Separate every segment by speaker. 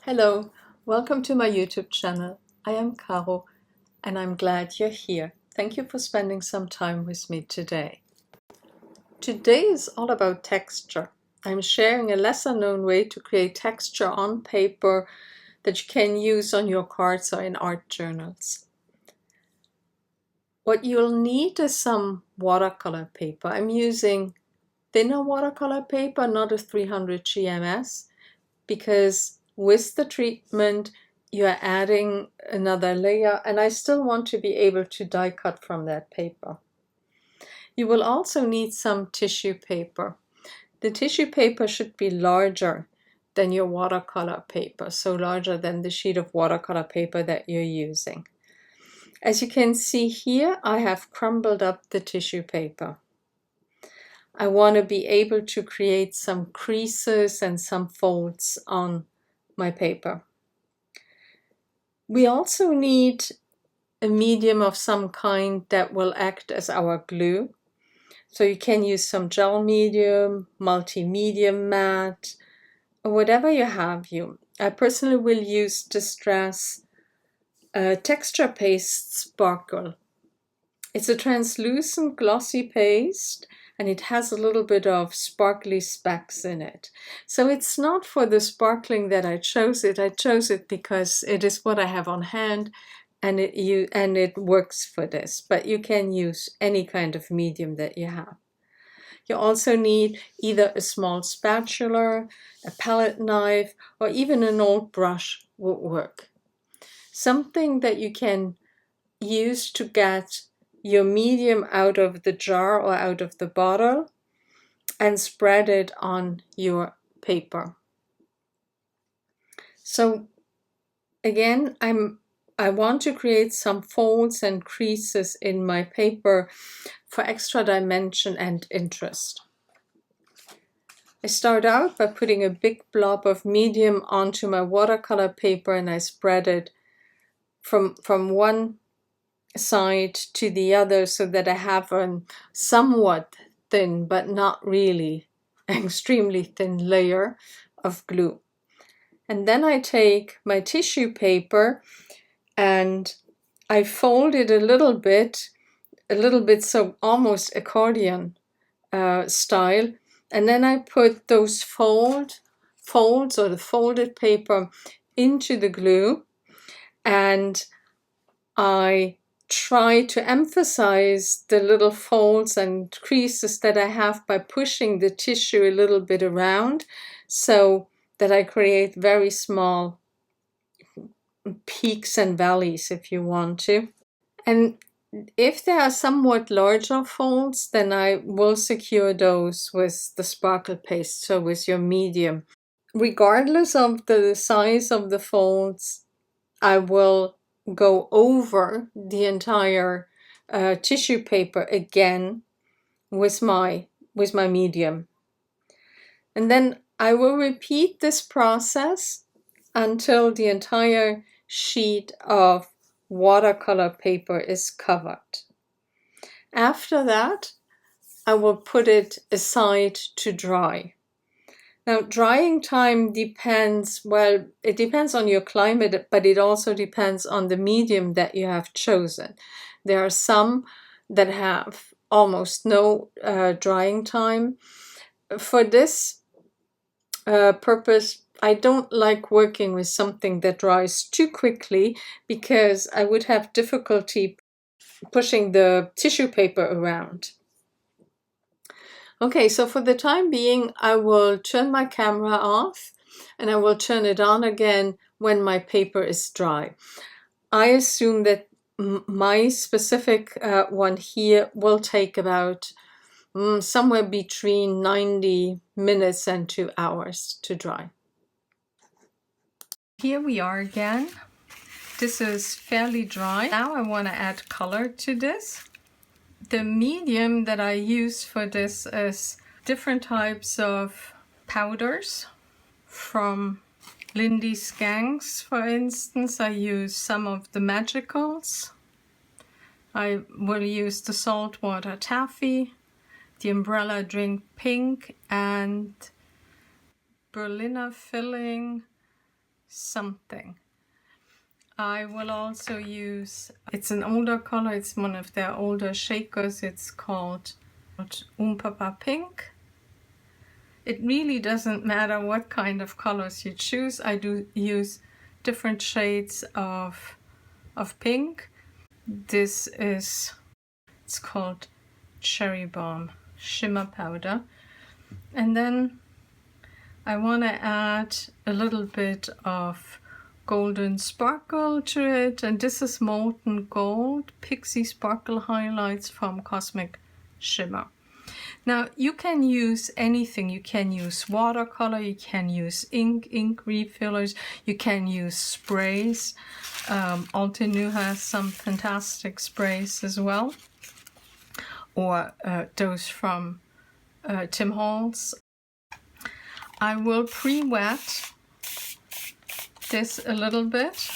Speaker 1: Hello, welcome to my YouTube channel. I am Caro and I'm glad you're here. Thank you for spending some time with me today. Today is all about texture. I'm sharing a lesser known way to create texture on paper that you can use on your cards or in art journals. What you'll need is some watercolor paper. I'm using thinner watercolor paper, not a 300 GMS, because with the treatment you're adding another layer and I still want to be able to die cut from that paper. You will also need some tissue paper. The tissue paper should be larger than your watercolor paper, so larger than the sheet of watercolor paper that you're using. As you can see here, I have crumbled up the tissue paper. I want to be able to create some creases and some folds on my paper. We also need a medium of some kind that will act as our glue. So you can use some gel medium, multi-medium matte, or whatever you have. I personally will use Distress Texture Paste Sparkle. It's a translucent glossy paste and it has a little bit of sparkly specks in it. So it's not for the sparkling that I chose it. I chose it because it is what I have on hand and it works for this. But you can use any kind of medium that you have. You also need either a small spatula, a palette knife, or even an old brush would work. Something that you can use to get your medium out of the jar or out of the bottle and spread it on your paper. So again, I want to create some folds and creases in my paper for extra dimension and interest. I start out by putting a big blob of medium onto my watercolor paper and I spread it from one side to the other so that I have a somewhat thin but not really extremely thin layer of glue. And then I take my tissue paper and I fold it a little bit so almost accordion style, and then I put those folds or the folded paper into the glue and I try to emphasize the little folds and creases that I have by pushing the tissue a little bit around so that I create very small peaks and valleys if you want to. And if there are somewhat larger folds, then I will secure those with the sparkle paste, so with your medium. Regardless of the size of the folds, I will go over the entire tissue paper again with my medium. And then I will repeat this process until the entire sheet of watercolor paper is covered. After that, I will put it aside to dry. Now, drying time depends, well, it depends on your climate, but it also depends on the medium that you have chosen. There are some that have almost no drying time. For this purpose, I don't like working with something that dries too quickly because I would have difficulty pushing the tissue paper around. Okay, so for the time being, I will turn my camera off and I will turn it on again when my paper is dry. I assume that my specific one here will take about somewhere between 90 minutes and 2 hours to dry. Here we are again. This is fairly dry. Now I want to add color to this. The medium that I use for this is different types of powders. From Lindy Skanks, for instance, I use some of the Magicals. I will use the Saltwater Taffy, the Umbrella Drink Pink, and Berliner Filling something. I will also use, it's an older color, it's one of their older shakers, it's called Papa Pink. It really doesn't matter what kind of colors you choose. I do use different shades of pink. This is, it's called Cherry Bomb Shimmer Powder. And then I want to add a little bit of golden sparkle to it, and this is Molten Gold Pixie Sparkle Highlights from Cosmic Shimmer. Now you can use anything. You can use watercolor, you can use ink refillers, you can use sprays. Altenew has some fantastic sprays as well, or those from Tim Holtz. I will pre-wet this a little bit.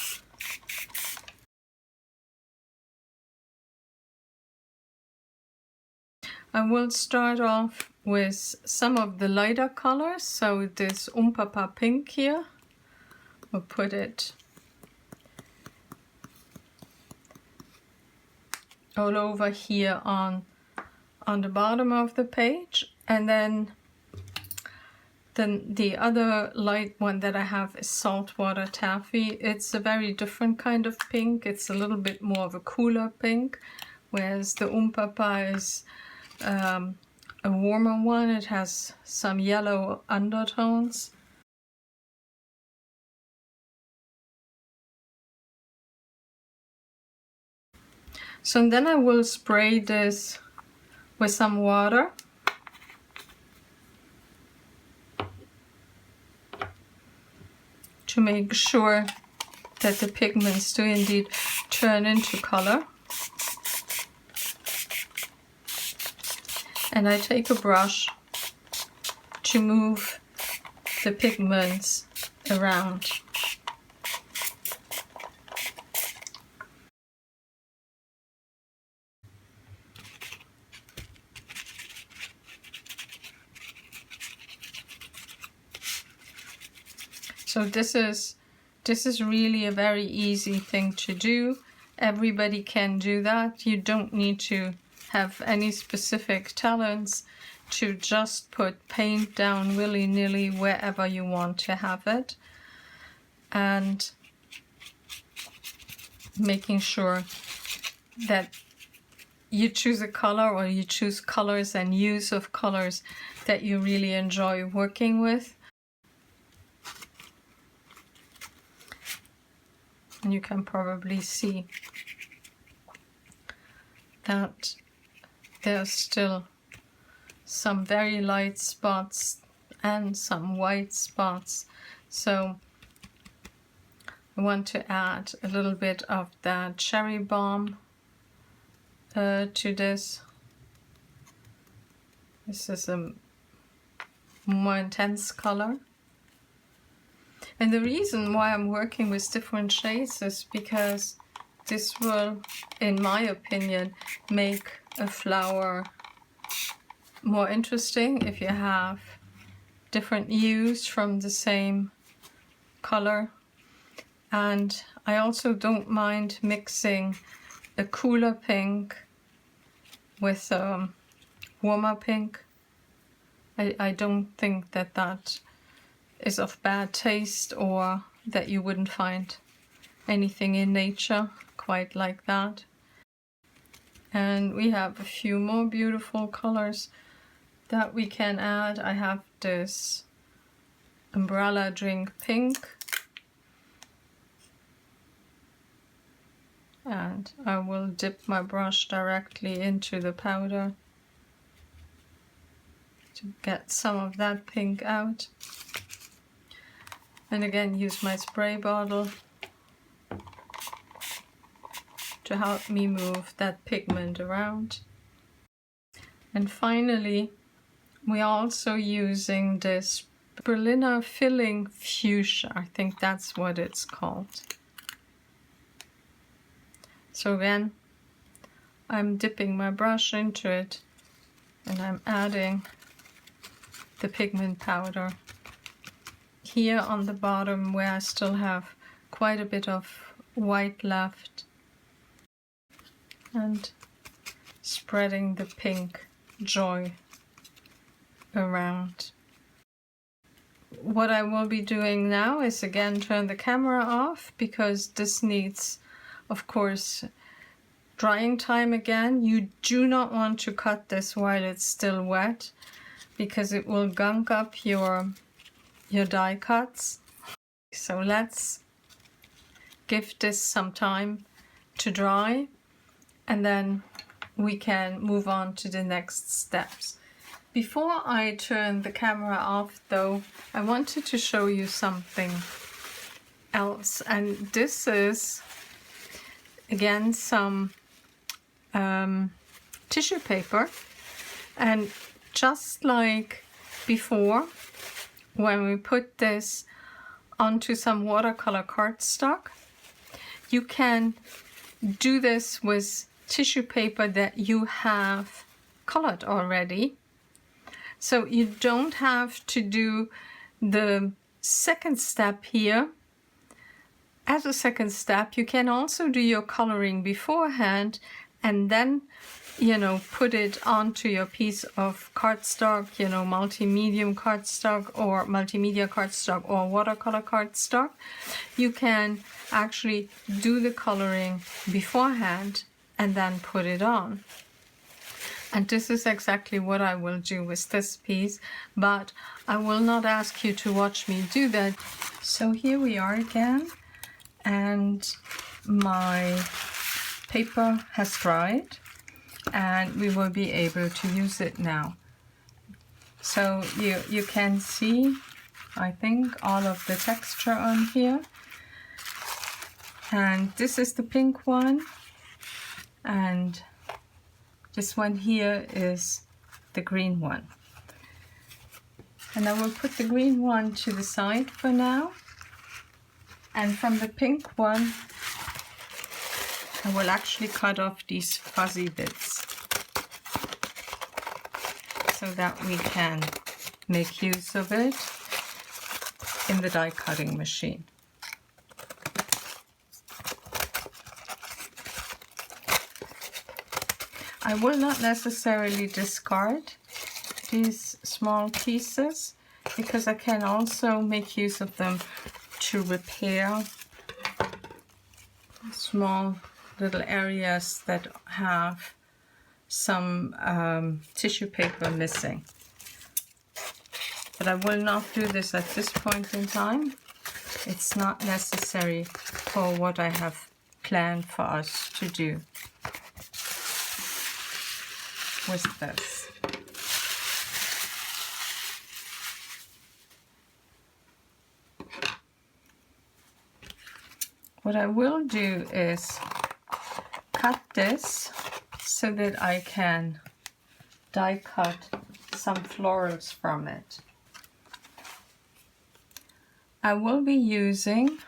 Speaker 1: I will start off with some of the lighter colors. So this Papa Pink here, we'll put it all over here on the bottom of the page. And then the other light one that I have is Saltwater Taffy. It's a very different kind of pink. It's a little bit more of a cooler pink, whereas the Papa is a warmer one. It has some yellow undertones. So then I will spray this with some water. To make sure that the pigments do indeed turn into color. And I take a brush to move the pigments around. So this is really a very easy thing to do. Everybody can do that. You don't need to have any specific talents to just put paint down willy-nilly wherever you want to have it, and making sure that you choose a color, or you choose colors and use of colors that you really enjoy working with. And you can probably see that there's still some very light spots and some white spots. So I want to add a little bit of that Cherry Bomb to this. This is a more intense color. And the reason why I'm working with different shades is because this will, in my opinion, make a flower more interesting if you have different hues from the same color. And I also don't mind mixing a cooler pink with a warmer pink. I don't think that is of bad taste, or that you wouldn't find anything in nature quite like that. And we have a few more beautiful colors that we can add. I have this Umbrella Drink Pink, and I will dip my brush directly into the powder to get some of that pink out. And again, use my spray bottle to help me move that pigment around. And finally, we're also using this Berliner Filling Fuchsia. I think that's what it's called. So again, I'm dipping my brush into it, and I'm adding the pigment powder here on the bottom where I still have quite a bit of white left, and spreading the pink joy around. What I will be doing now is again turn the camera off, because this needs, of course, drying time again. You do not want to cut this while it's still wet, because it will gunk up your die cuts. So let's give this some time to dry, and then we can move on to the next steps. Before I turn the camera off though, I wanted to show you something else, and this is again some tissue paper. And just like before, when we put this onto some watercolor cardstock, you can do this with tissue paper that you have colored already. So you don't have to do the second step here. As a second step, you can also do your coloring beforehand and then, you know, put it onto your piece of cardstock, you know, multi-medium cardstock or multimedia cardstock or watercolor cardstock. You can actually do the coloring beforehand and then put it on. And this is exactly what I will do with this piece, but I will not ask you to watch me do that. So here we are again, and my paper has dried, and we will be able to use it now. So you can see, I think, all of the texture on here. And this is the pink one, and this one here is the green one. And I will put the green one to the side for now. And from the pink one, I will actually cut off these fuzzy bits so that we can make use of it in the die cutting machine. I will not necessarily discard these small pieces, because I can also make use of them to repair small little areas that have some tissue paper missing. But I will not do this at this point in time. It's not necessary for what I have planned for us to do with this. What I will do is cut this so that I can die cut some florals from it. I will be using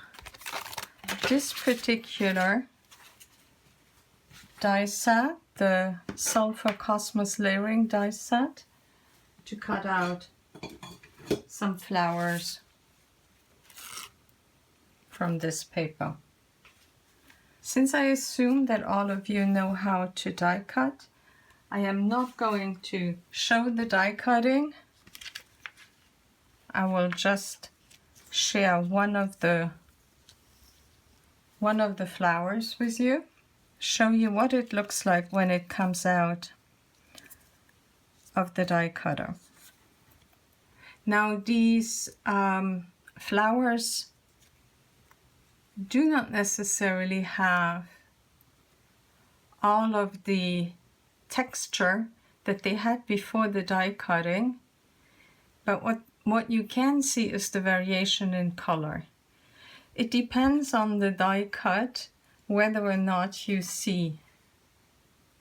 Speaker 1: this particular die set, the Sulfur Cosmos layering die set, to cut out some flowers from this paper. Since I assume that all of you know how to die cut, I am not going to show the die cutting. I will just share one of the flowers with you, show you what it looks like when it comes out of the die cutter. Now these flowers do not necessarily have all of the texture that they had before the die cutting, but what you can see is the variation in color. It depends on the die cut whether or not you see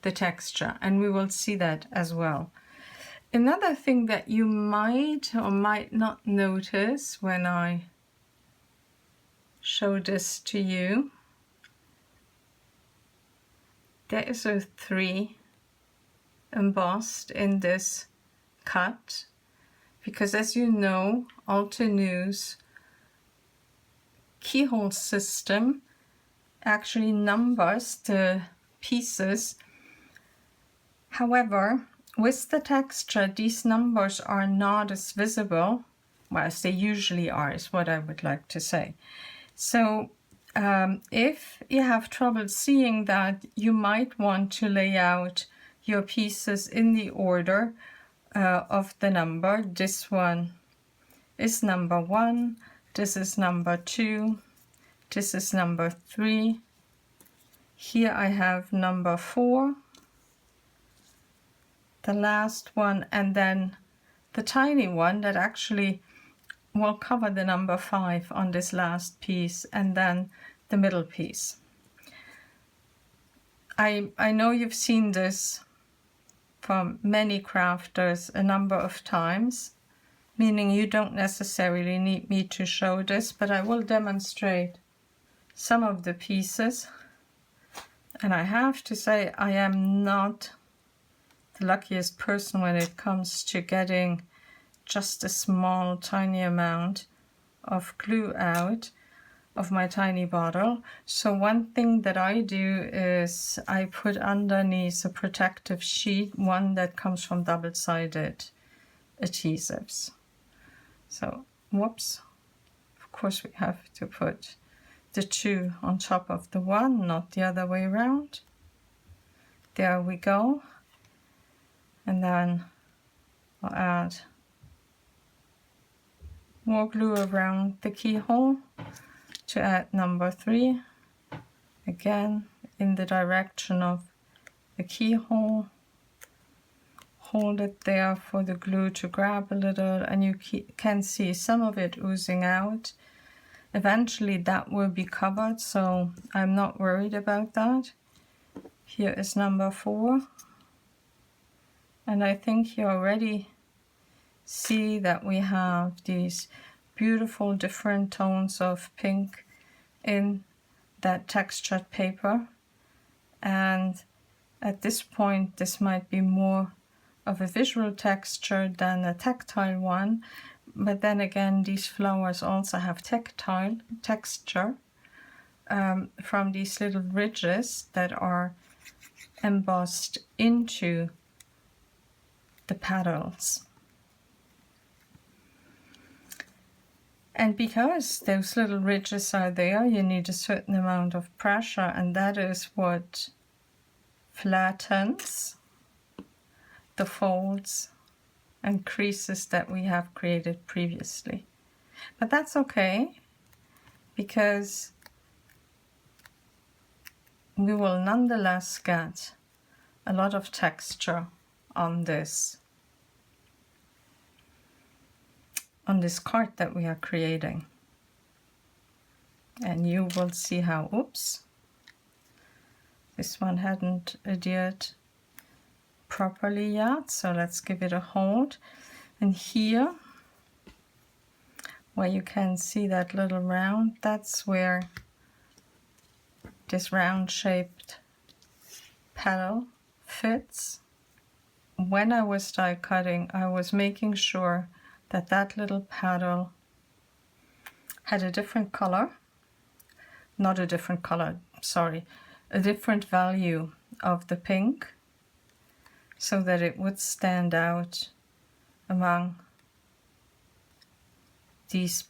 Speaker 1: the texture, and we will see that as well. Another thing that you might or might not notice when I show this to you, there is a 3 embossed in this cut, because as you know, Altenews keyhole system actually numbers the pieces. However, with the texture, these numbers are not as visible, well, as they usually are, is what I would like to say. So if you have trouble seeing that, you might want to lay out your pieces in the order of the number. This one is number 1, this is number 2, this is number 3. Here I have number 4, the last one, and then the tiny one that actually will cover the number 5 on this last piece, and then the middle piece. I know you've seen this from many crafters a number of times, meaning you don't necessarily need me to show this, but I will demonstrate some of the pieces. And I have to say, I am not the luckiest person when it comes to getting just a small, tiny amount of glue out of my tiny bottle. So one thing that I do is I put underneath a protective sheet, one that comes from double-sided adhesives. So, whoops, of course we have to put the 2 on top of the 1, not the other way around. There we go. And then I'll add more glue around the keyhole to add number 3, again in the direction of the keyhole. Hold it there for the glue to grab a little, and you can see some of it oozing out. Eventually that will be covered, so I'm not worried about that. Here is number 4, and I think you already see that we have these beautiful different tones of pink in that textured paper. And at this point, this might be more of a visual texture than a tactile one, but then again, these flowers also have tactile texture from these little ridges that are embossed into the petals. And because those little ridges are there, you need a certain amount of pressure, and that is what flattens the folds and creases that we have created previously. But that's okay, because we will nonetheless get a lot of texture on this card that we are creating. And you will see how, oops, this one hadn't adhered properly yet, so let's give it a hold. And here, where you can see that little round, that's where this round shaped petal fits. When I was die cutting, I was making sure that that little petal had a different color, not a different color, sorry, a different value of the pink, so that it would stand out among these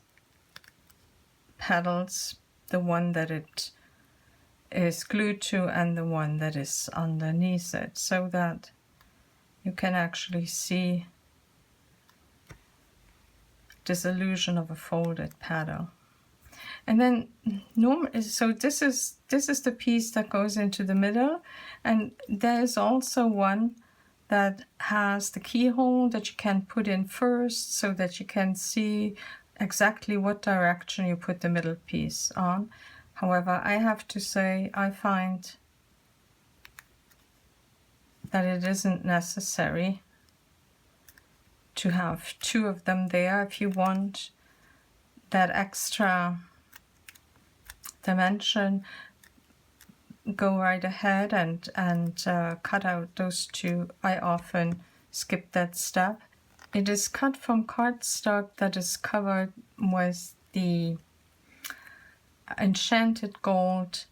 Speaker 1: petals, the one that it is glued to and the one that is underneath it, so that you can actually see this illusion of a folded petal. And then so this is the piece that goes into the middle, and there is also one that has the keyhole that you can put in first, so that you can see exactly what direction you put the middle piece on. However, I have to say, I find that it isn't necessary to have 2 of them there. If you want that extra dimension, go right ahead and cut out those 2. I often skip that step. It is cut from cardstock that is covered with the Enchanted Gold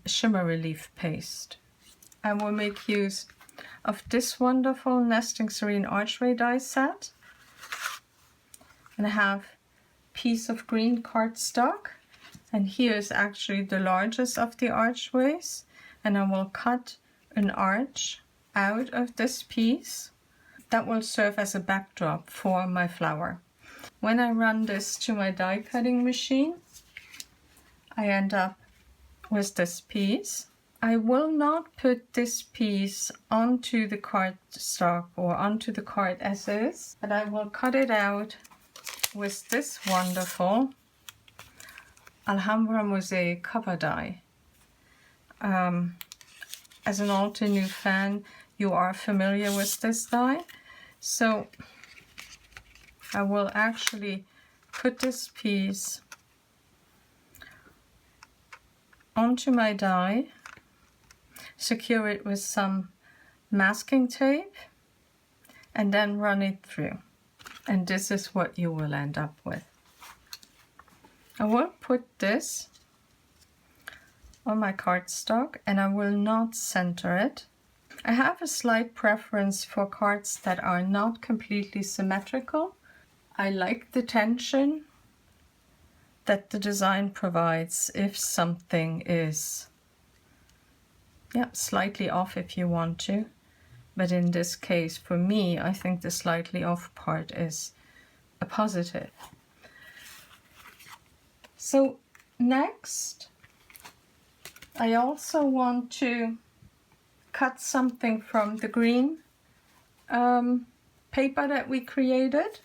Speaker 1: Shimmer Relief Paste. I will make use of this wonderful Nesting Serene Archway die set. And I have a piece of green cardstock. And here is actually the largest of the archways. And I will cut an arch out of this piece. That will serve as a backdrop for my flower. When I run this to my die cutting machine, I end up with this piece. I will not put this piece onto the cardstock or onto the card as is, but I will cut it out with this wonderful Alhambra Mosaic cover die. As an Altenew fan, you are familiar with this die. So I will actually put this piece onto my die, secure it with some masking tape, and then run it through. And this is what you will end up with. I will put this on my cardstock and I will not center it. I have a slight preference for cards that are not completely symmetrical. I like the tension that the design provides if something is slightly off if you want to. But in this case, for me, I think the slightly off part is a positive. So next, I also want to cut something from the green paper that we created.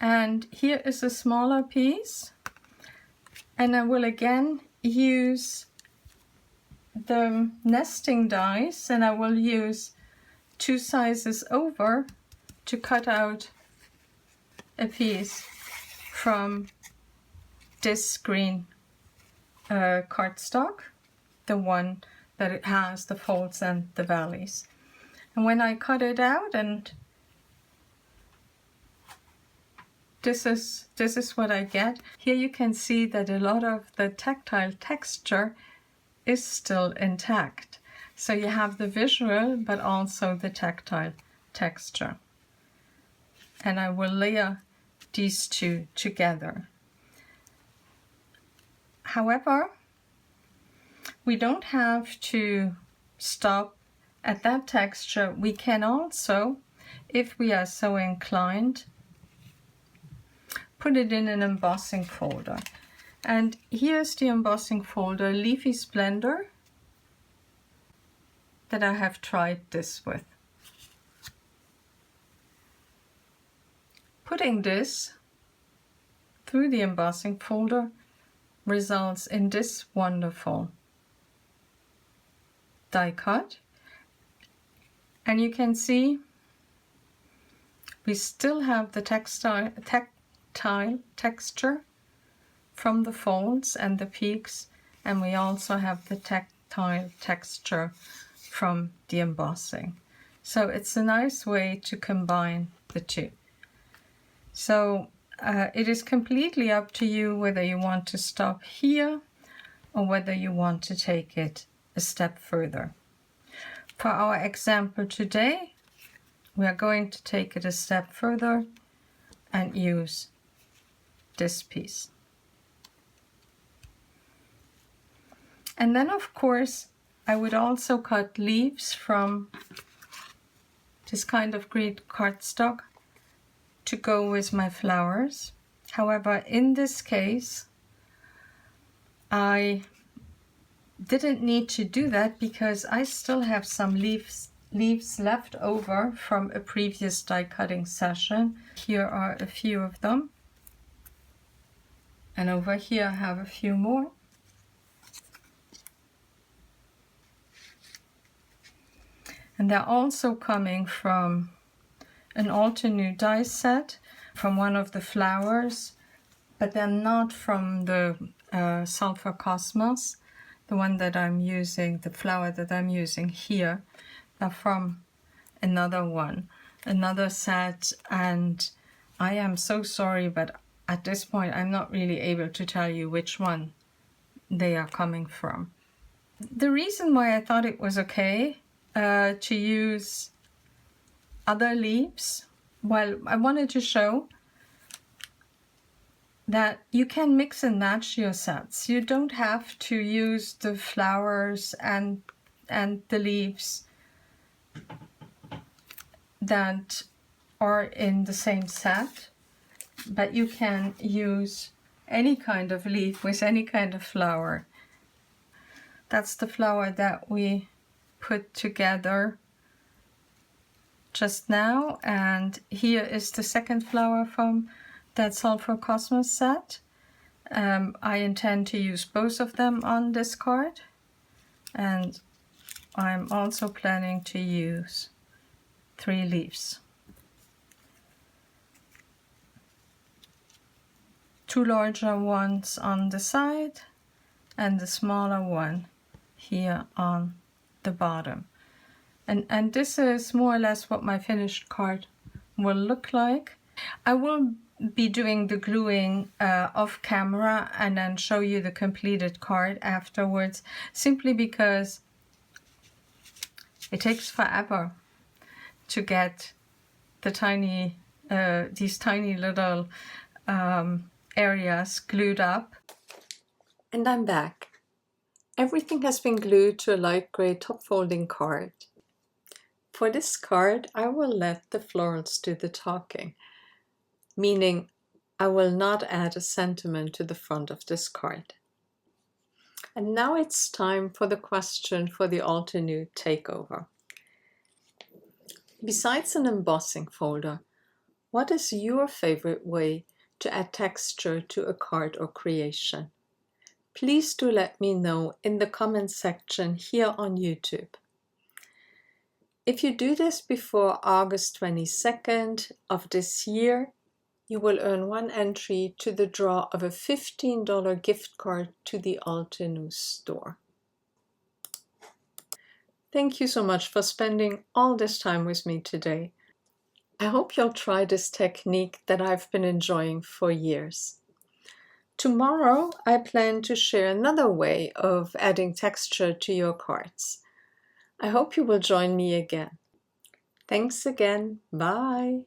Speaker 1: And here is a smaller piece. And I will again use the nesting dies, and I will use 2 sizes over to cut out a piece from this green cardstock, the one that it has the folds and the valleys. And when I cut it out, and this is what I get. Here you can see that a lot of the tactile texture is still intact. So you have the visual, but also the tactile texture. And I will layer these two together. However, we don't have to stop at that texture. We can also, if we are so inclined, put it in an embossing folder. And here's the embossing folder, Leafy Splendor, that I have tried this with. Putting this through the embossing folder results in this wonderful die cut. And you can see we still have the tactile texture from the folds and the peaks, and we also have the tactile texture from the embossing. So it's a nice way to combine the two. So it is completely up to you whether you want to stop here or whether you want to take it a step further. For our example today, we are going to take it a step further and use this piece. And then, of course, I would also cut leaves from this kind of green cardstock to go with my flowers. However, in this case, I didn't need to do that because I still have some leaves left over from a previous die cutting session. Here are a few of them. And over here I have a few more. And they're also coming from an Altenew die set from one of the flowers, but they're not from the Sulfur Cosmos, the one that I'm using, the flower that I'm using here. They're from another one, another set, and I am so sorry, but at this point, I'm not really able to tell you which one they are coming from. The reason why I thought it was okay to use other leaves, well, I wanted to show that you can mix and match your sets. You don't have to use the flowers and the leaves that are in the same set, but you can use any kind of leaf with any kind of flower. That's the flower that we put together just now, and here is the second flower from that Sulfur Cosmos set. I intend to use both of them on this card, and I'm also planning to use 3 leaves. 2 larger ones on the side and the smaller one here on the bottom. And this is more or less what my finished card will look like. I will be doing the gluing off camera and then show you the completed card afterwards, simply because it takes forever to get the tiny, these tiny little areas glued up. And I'm back. Everything has been glued to a light gray top folding card. For this card, I will let the florals do the talking, meaning I will not add a sentiment to the front of this card. And now it's time for the question for the Altenew takeover. Besides an embossing folder, what is your favorite way to add texture to a card or creation? Please do let me know in the comment section here on YouTube. If you do this before August 22nd of this year, you will earn 1 entry to the draw of a $15 gift card to the Altenew store. Thank you so much for spending all this time with me today. I hope you'll try this technique that I've been enjoying for years. Tomorrow, I plan to share another way of adding texture to your cards. I hope you will join me again. Thanks again. Bye.